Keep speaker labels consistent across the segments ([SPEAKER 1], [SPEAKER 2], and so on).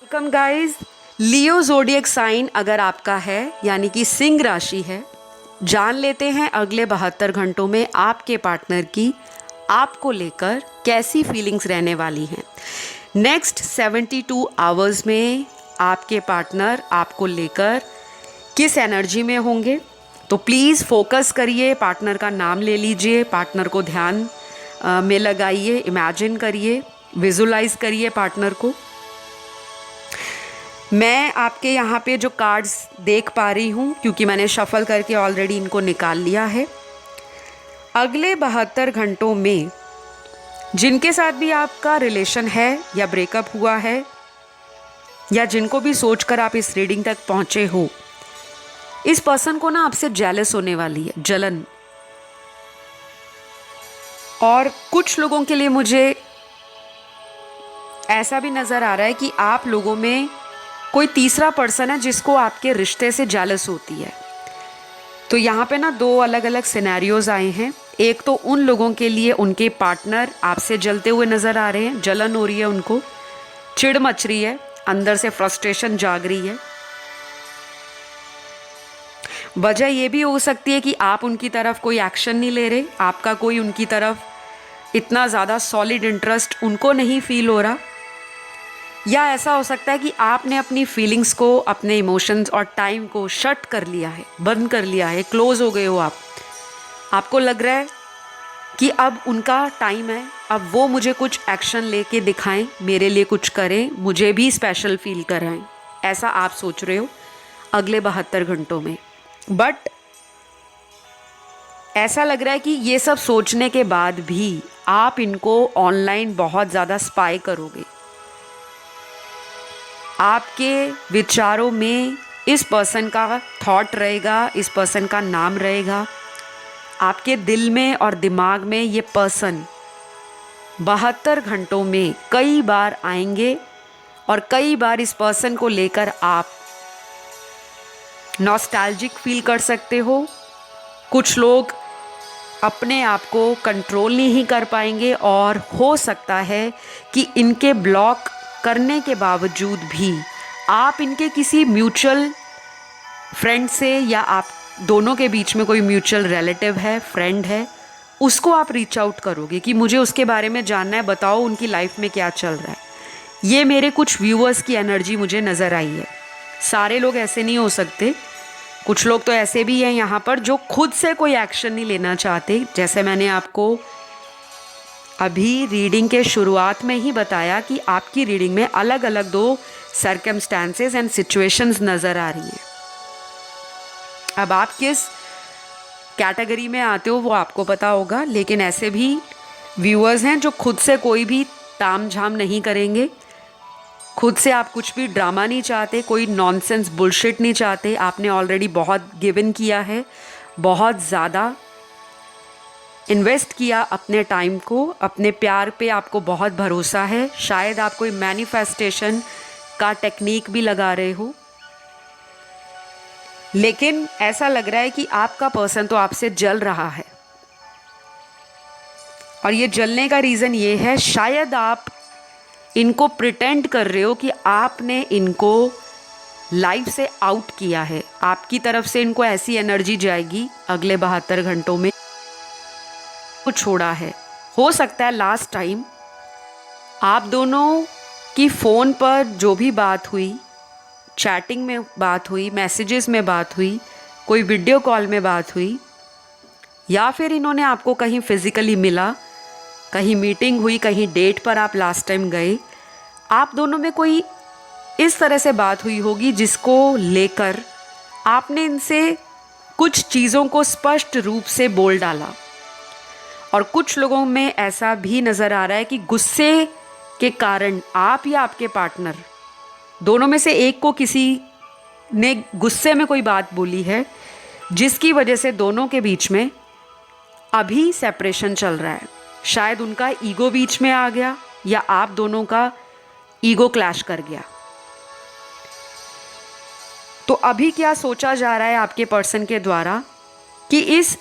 [SPEAKER 1] Welcome guys. Leo zodiac sign अगर आपका है यानी कि सिंह राशि है, जान लेते हैं अगले 72 घंटों में आपके पार्टनर की आपको लेकर कैसी फीलिंग्स रहने वाली हैं। नेक्स्ट 72 आवर्स में आपके पार्टनर आपको लेकर किस एनर्जी में होंगे। तो प्लीज़ फोकस करिए, पार्टनर का नाम ले लीजिए, पार्टनर को ध्यान में लगाइए, इमेजिन करिए, विजुलाइज करिए पार्टनर को। मैं आपके यहाँ पे जो कार्ड्स देख पा रही हूँ, क्योंकि मैंने शफल करके ऑलरेडी इनको निकाल लिया है। अगले 72 घंटों में जिनके साथ भी आपका रिलेशन है या ब्रेकअप हुआ है या जिनको भी सोचकर आप इस रीडिंग तक पहुँचे हो, इस पर्सन को ना आपसे जेलस होने वाली है, जलन। और कुछ लोगों के लिए मुझे ऐसा भी नज़र आ रहा है कि आप लोगों में कोई तीसरा पर्सन है जिसको आपके रिश्ते से जेलस होती है। तो यहाँ पे ना दो अलग अलग सिनेरियोज आए हैं। एक तो उन लोगों के लिए उनके पार्टनर आपसे जलते हुए नज़र आ रहे हैं, जलन हो रही है, उनको चिढ़ मच रही है, अंदर से फ्रस्ट्रेशन जाग रही है। वजह ये भी हो सकती है कि आप उनकी तरफ कोई एक्शन नहीं ले रहे, आपका कोई उनकी तरफ इतना ज़्यादा सॉलिड इंटरेस्ट उनको नहीं फील हो रहा। या ऐसा हो सकता है कि आपने अपनी फीलिंग्स को, अपने इमोशंस और टाइम को शट कर लिया है, बंद कर लिया है, क्लोज हो गए हो आप। आपको लग रहा है कि अब उनका टाइम है, अब वो मुझे कुछ एक्शन लेके दिखाएं, मेरे लिए कुछ करें, मुझे भी स्पेशल फील कराएं। ऐसा आप सोच रहे हो अगले 72 घंटों में। बट ऐसा लग रहा है कि ये सब सोचने के बाद भी आप इनको ऑनलाइन बहुत ज़्यादा स्पाई करोगे। आपके विचारों में इस पर्सन का थॉट रहेगा, इस पर्सन का नाम रहेगा। आपके दिल में और दिमाग में ये पर्सन 72 घंटों में कई बार आएंगे और कई बार इस पर्सन को लेकर आप नॉस्टैल्जिक फील कर सकते हो। कुछ लोग अपने आप को कंट्रोल नहीं कर पाएंगे और हो सकता है कि इनके ब्लॉक करने के बावजूद भी आप इनके किसी म्यूचुअल फ्रेंड से, या आप दोनों के बीच में कोई म्यूचुअल रिलेटिव है, फ्रेंड है, उसको आप रीच आउट करोगे कि मुझे उसके बारे में जानना है, बताओ उनकी लाइफ में क्या चल रहा है। ये मेरे कुछ व्यूअर्स की एनर्जी मुझे नज़र आई है। सारे लोग ऐसे नहीं हो सकते, कुछ लोग तो ऐसे भी हैं यहाँ पर जो खुद से कोई एक्शन नहीं लेना चाहते। जैसे मैंने आपको अभी रीडिंग के शुरुआत में ही बताया कि आपकी रीडिंग में अलग अलग दो सर्कमस्टांसेस एंड सिचुएशंस नज़र आ रही हैं। अब आप किस कैटेगरी में आते हो वो आपको पता होगा, लेकिन ऐसे भी व्यूअर्स हैं जो खुद से कोई भी ताम झाम नहीं करेंगे, खुद से आप कुछ भी ड्रामा नहीं चाहते, कोई नॉनसेंस बुलशिट नहीं चाहते। आपने ऑलरेडी बहुत गिवन किया है, बहुत ज़्यादा इन्वेस्ट किया अपने टाइम को, अपने प्यार पे आपको बहुत भरोसा है। शायद आप कोई मैनिफेस्टेशन का टेक्निक भी लगा रहे हो, लेकिन ऐसा लग रहा है कि आपका पर्सन तो आपसे जल रहा है। और ये जलने का रीज़न ये है, शायद आप इनको प्रिटेंड कर रहे हो कि आपने इनको लाइफ से आउट किया है। आपकी तरफ से इनको ऐसी एनर्जी जाएगी अगले 72 घंटों में को छोड़ा है। हो सकता है लास्ट टाइम आप दोनों की फ़ोन पर जो भी बात हुई, चैटिंग में बात हुई, मैसेजेस में बात हुई, कोई वीडियो कॉल में बात हुई, या फिर इन्होंने आपको कहीं फिज़िकली मिला, कहीं मीटिंग हुई, कहीं डेट पर आप लास्ट टाइम गए, आप दोनों में कोई इस तरह से बात हुई होगी जिसको लेकर आपने इनसे कुछ चीज़ों को स्पष्ट रूप से बोल डाला। और कुछ लोगों में ऐसा भी नज़र आ रहा है कि गुस्से के कारण आप या आपके पार्टनर दोनों में से एक को किसी ने गुस्से में कोई बात बोली है, जिसकी वजह से दोनों के बीच में अभी सेपरेशन चल रहा है। शायद उनका ईगो बीच में आ गया या आप दोनों का ईगो क्लैश कर गया। तो अभी क्या सोचा जा रहा है आपके पर्सन के द्वारा कि इस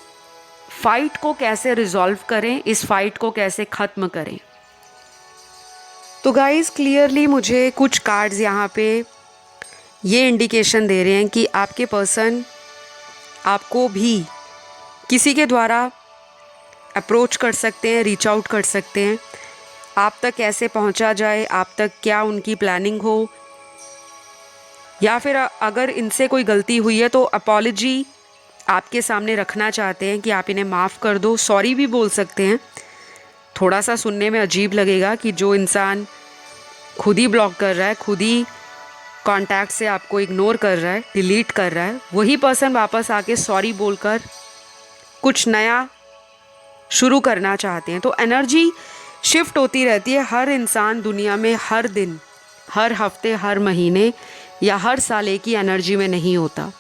[SPEAKER 1] फाइट को कैसे रिजॉल्व करें, इस फाइट को कैसे ख़त्म करें। तो गाइस क्लियरली मुझे कुछ कार्ड्स यहाँ पे ये इंडिकेशन दे रहे हैं कि आपके पर्सन आपको भी किसी के द्वारा अप्रोच कर सकते हैं, रीच आउट कर सकते हैं। आप तक कैसे पहुंचा जाए, आप तक क्या उनकी प्लानिंग हो, या फिर अगर इनसे कोई गलती हुई है तो अपॉलॉजी आपके सामने रखना चाहते हैं कि आप इन्हें माफ़ कर दो। सॉरी भी बोल सकते हैं। थोड़ा सा सुनने में अजीब लगेगा कि जो इंसान खुद ही ब्लॉक कर रहा है, खुद ही कॉन्टैक्ट से आपको इग्नोर कर रहा है, डिलीट कर रहा है, वही पर्सन वापस आके सॉरी बोलकर कुछ नया शुरू करना चाहते हैं। तो एनर्जी शिफ्ट होती रहती है। हर इंसान दुनिया में हर दिन, हर हफ्ते, हर महीने या हर साल एक ही एनर्जी में नहीं होता।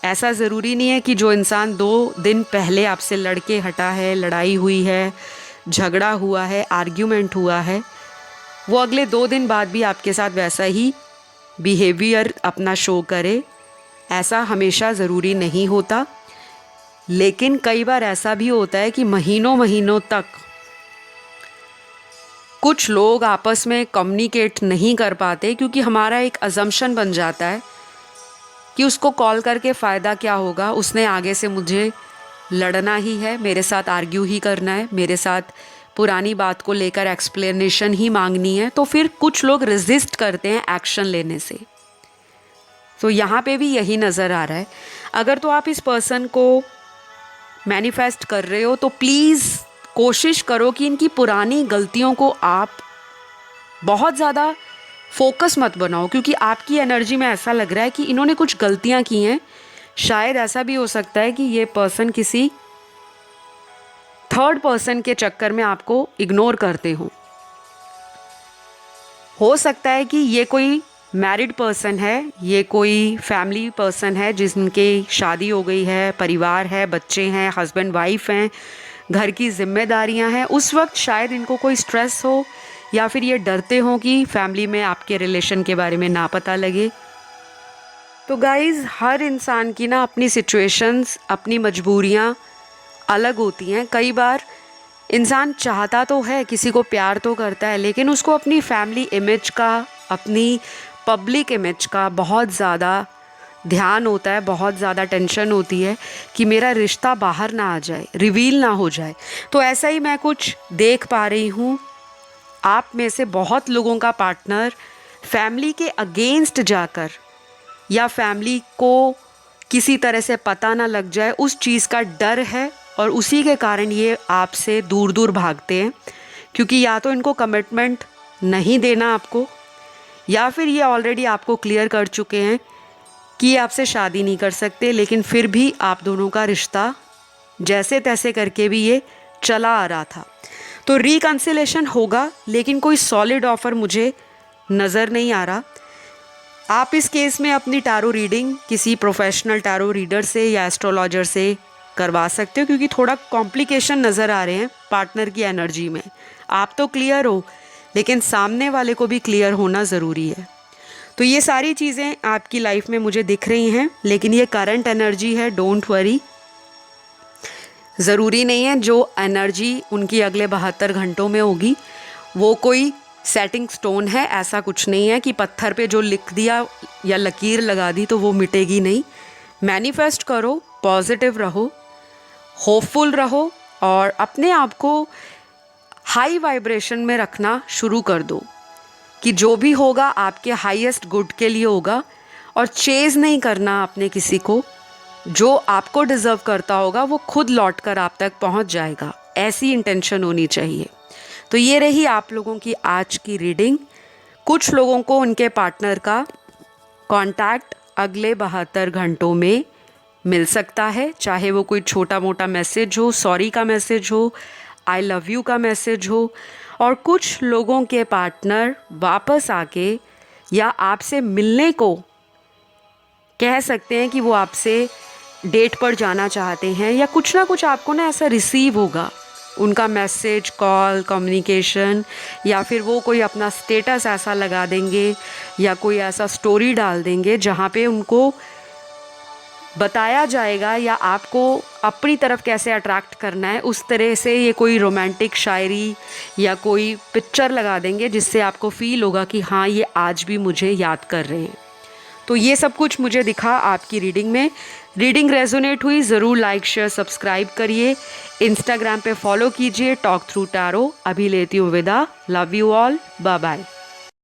[SPEAKER 1] ऐसा ज़रूरी नहीं है कि जो इंसान 2 दिन पहले आपसे लड़के हटा है, लड़ाई हुई है, झगड़ा हुआ है, आर्ग्यूमेंट हुआ है, वो अगले 2 दिन बाद भी आपके साथ वैसा ही बिहेवियर अपना शो करे। ऐसा हमेशा ज़रूरी नहीं होता, लेकिन कई बार ऐसा भी होता है कि महीनों महीनों तक कुछ लोग आपस में कम्युनिकेट नहीं कर पाते, क्योंकि हमारा एक अजम्पशन बन जाता है कि उसको कॉल करके फ़ायदा क्या होगा, उसने आगे से मुझे लड़ना ही है, मेरे साथ आर्ग्यू ही करना है, मेरे साथ पुरानी बात को लेकर एक्सप्लेनेशन ही मांगनी है। तो फिर कुछ लोग रेजिस्ट करते हैं एक्शन लेने से। तो यहाँ पे भी यही नज़र आ रहा है। अगर तो आप इस पर्सन को मैनिफेस्ट कर रहे हो तो प्लीज़ कोशिश करो कि इनकी पुरानी गलतियों को आप बहुत ज़्यादा फोकस मत बनाओ, क्योंकि आपकी एनर्जी में ऐसा लग रहा है कि इन्होंने कुछ गलतियां की हैं। शायद ऐसा भी हो सकता है कि ये पर्सन किसी थर्ड पर्सन के चक्कर में आपको इग्नोर करते हो सकता है कि ये कोई मैरिड पर्सन है, ये कोई फैमिली पर्सन है जिनकी शादी हो गई है, परिवार है, बच्चे हैं, हस्बैंड वाइफ हैं, घर की जिम्मेदारियां हैं। उस वक्त शायद इनको कोई स्ट्रेस हो, या फिर ये डरते हों कि फैमिली में आपके रिलेशन के बारे में ना पता लगे। तो गाइज़, हर इंसान की ना अपनी सिचुएशंस, अपनी मजबूरियां अलग होती हैं। कई बार इंसान चाहता तो है, किसी को प्यार तो करता है, लेकिन उसको अपनी फैमिली इमेज का, अपनी पब्लिक इमेज का बहुत ज़्यादा ध्यान होता है, बहुत ज़्यादा टेंशन होती है कि मेरा रिश्ता बाहर ना आ जाए, रिवील ना हो जाए। तो ऐसा ही मैं कुछ देख पा रही हूँ। आप में से बहुत लोगों का पार्टनर फैमिली के अगेंस्ट जाकर, या फैमिली को किसी तरह से पता ना लग जाए, उस चीज़ का डर है, और उसी के कारण ये आपसे दूर दूर भागते हैं। क्योंकि या तो इनको कमिटमेंट नहीं देना आपको, या फिर ये ऑलरेडी आपको क्लियर कर चुके हैं कि ये आपसे शादी नहीं कर सकते, लेकिन फिर भी आप दोनों का रिश्ता जैसे तैसे करके भी ये चला आ रहा था। तो रिकन्सिलेशन होगा, लेकिन कोई सॉलिड ऑफर मुझे नज़र नहीं आ रहा। आप इस केस में अपनी टैरो रीडिंग किसी प्रोफेशनल टैरो रीडर से या एस्ट्रोलॉजर से करवा सकते हो, क्योंकि थोड़ा कॉम्प्लिकेशन नज़र आ रहे हैं पार्टनर की एनर्जी में। आप तो क्लियर हो, लेकिन सामने वाले को भी क्लियर होना ज़रूरी है। तो ये सारी चीज़ें आपकी लाइफ में मुझे दिख रही हैं, लेकिन ये करंट एनर्जी है, डोंट वरी। ज़रूरी नहीं है जो एनर्जी उनकी अगले 72 घंटों में होगी वो कोई सेटिंग स्टोन है। ऐसा कुछ नहीं है कि पत्थर पे जो लिख दिया या लकीर लगा दी तो वो मिटेगी नहीं। मैनिफेस्ट करो, पॉजिटिव रहो, होपफुल रहो, और अपने आप को हाई वाइब्रेशन में रखना शुरू कर दो कि जो भी होगा आपके हाईएस्ट गुड के लिए होगा। और चेज़ नहीं करना अपने किसी को, जो आपको डिज़र्व करता होगा वो खुद लौट कर आप तक पहुंच जाएगा, ऐसी इंटेंशन होनी चाहिए। तो ये रही आप लोगों की आज की रीडिंग। कुछ लोगों को उनके पार्टनर का कांटेक्ट अगले 72 घंटों में मिल सकता है, चाहे वो कोई छोटा मोटा मैसेज हो, सॉरी का मैसेज हो, आई लव यू का मैसेज हो। और कुछ लोगों के पार्टनर वापस आके या आपसे मिलने को कह सकते हैं कि वो आपसे डेट पर जाना चाहते हैं, या कुछ ना कुछ आपको ना ऐसा रिसीव होगा उनका मैसेज, कॉल, कम्युनिकेशन, या फिर वो कोई अपना स्टेटस ऐसा लगा देंगे या कोई ऐसा स्टोरी डाल देंगे जहाँ पे उनको बताया जाएगा या आपको अपनी तरफ कैसे अट्रैक्ट करना है, उस तरह से ये कोई रोमांटिक शायरी या कोई पिक्चर लगा देंगे जिससे आपको फील होगा कि हाँ ये आज भी मुझे याद कर रहे हैं। तो ये सब कुछ मुझे दिखा आपकी रीडिंग में। रीडिंग रेजोनेट हुई, ज़रूर लाइक शेयर सब्सक्राइब करिए। इंस्टाग्राम पे फॉलो कीजिए टॉक थ्रू टैरो। अभी लेती हूँ विदा। Love you all, bye bye.